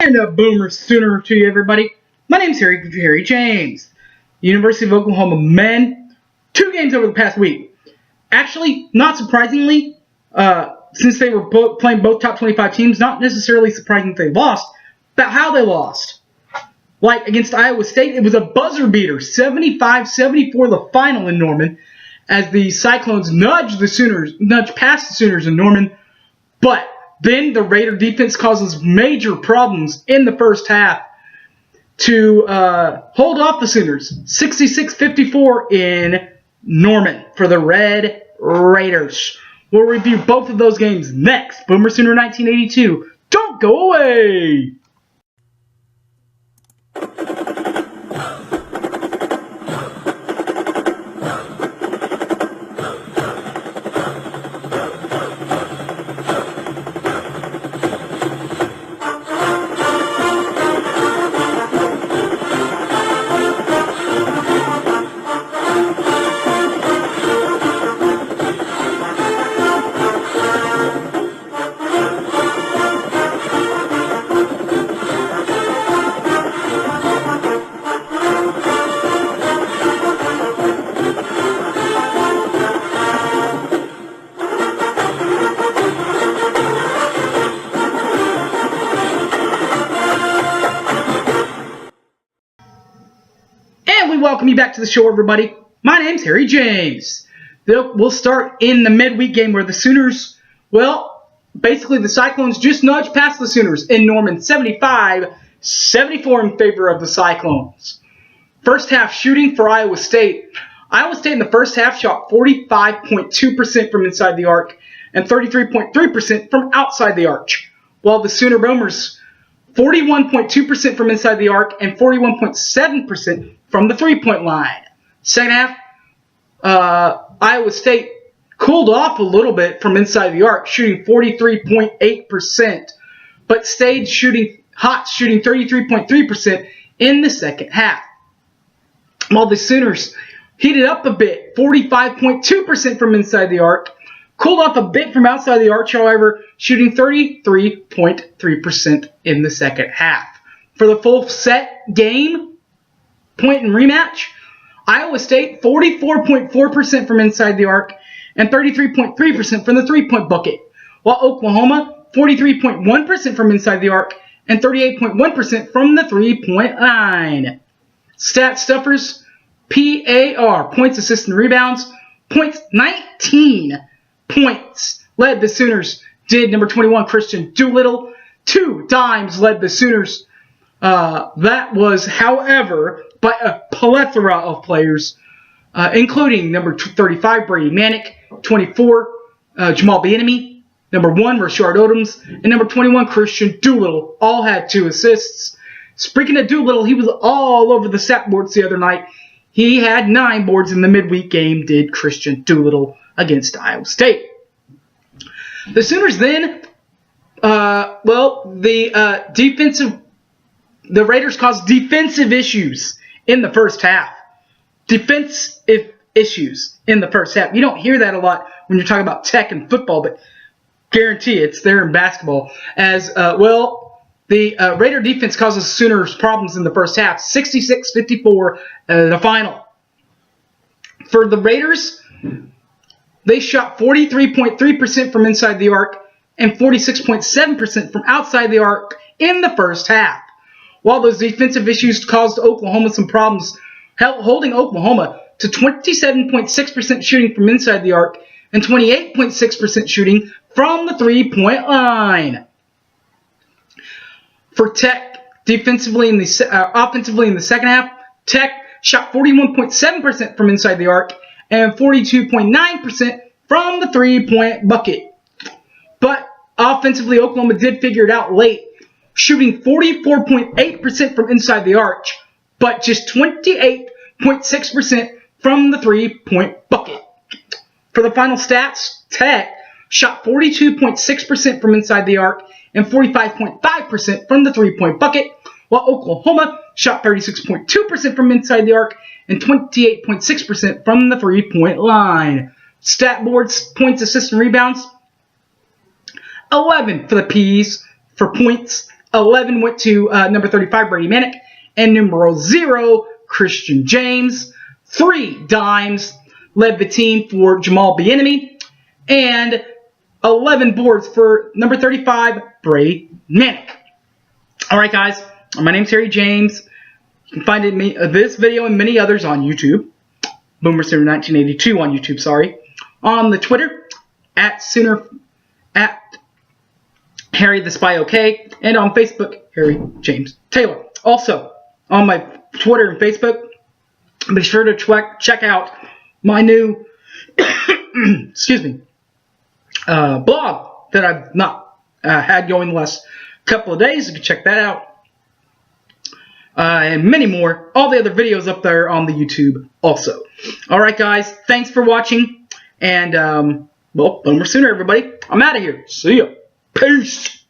And a boomer sooner to you, everybody. My name's Harry James. University of Oklahoma men, 2 games over the past week. Actually, not surprisingly, since they were playing both top 25 teams, not necessarily surprising that they lost, but how they lost. Like against Iowa State, it was a buzzer beater, 75-74 the final in Norman, as the Cyclones nudged past the Sooners in Norman, but then the Raider defense causes major problems in the first half to hold off the Sooners. 66-54 in Norman for the Red Raiders. We'll review both of those games next. Boomer Sooner 1982. Don't go away! Welcome you back to the show, everybody. My name's Harry James. We'll start in the midweek game where the Sooners, well, basically the Cyclones just nudged past the Sooners in Norman, 75-74 in favor of the Cyclones. First half shooting for Iowa State. Iowa State in the first half shot 45.2% from inside the arc and 33.3% from outside the arch, while the Sooner Bombers 41.2% from inside the arc and 41.7% from the three-point line. Second half, Iowa State cooled off a little bit from inside the arc, shooting 43.8%, but stayed shooting 33.3% in the second half. While the Sooners heated up a bit, 45.2% from inside the arc, cooled off a bit from outside the arch, however, shooting 33.3% in the second half. For the full set game, point and rematch, Iowa State 44.4% from inside the arc and 33.3% from the three-point bucket, while Oklahoma 43.1% from inside the arc and 38.1% from the three-point line. Stat stuffers, PAR, points, assists, and rebounds, points, 19 points led the Sooners, did number 21 Christian Doolittle. 2 dimes led the Sooners. That was, however, by a plethora of players, including number 35, Brady Manick, 24, Jamal Bieniemy, number 1, Rashard Odoms, and number 21, Christian Doolittle. All had 2 assists. Speaking of Doolittle, he was all over the stat boards the other night. He had 9 boards in the midweek game, did Christian Doolittle against Iowa State. The Sooners then, the Raiders caused defensive issues in the first half. Defensive issues in the first half. You don't hear that a lot when you're talking about tech and football, but guarantee it's there in basketball. As, the Raider defense causes Sooners problems in the first half. 66-54, the final. For the Raiders, they shot 43.3% from inside the arc and 46.7% from outside the arc in the first half. While those defensive issues caused Oklahoma some problems, holding Oklahoma to 27.6% shooting from inside the arc and 28.6% shooting from the three-point line. For Tech, offensively in the second half, Tech shot 41.7% from inside the arc and 42.9% from the three-point bucket. But offensively, Oklahoma did figure it out late, shooting 44.8% from inside the arch, but just 28.6% from the three-point bucket. For the final stats, Tech shot 42.6% from inside the arc and 45.5% from the three-point bucket, while Oklahoma shot 36.2% from inside the arc and 28.6% from the three-point line. Stat boards, points, assists, and rebounds. 11 for the P's for points, 11 went to number 35, Brady Manick. And numero 0, Christian James. 3 dimes led the team for Jamal Bieniemy. And 11 boards for number 35, Brady Manick. Alright guys, my name's Harry James. You can find this video and many others on YouTube. Boomer Sooner 1982 on YouTube, sorry. On the Twitter, at Harry the Spy OK. And on Facebook, Harry James Taylor. Also, on my Twitter and Facebook, be sure to check out my new excuse me, blog that I've not had going the last couple of days. You can check that out. And many more. All the other videos up there on the YouTube also. Alright guys, thanks for watching. And, well, Boomer Sooner everybody. I'm out of here. See ya. Peace.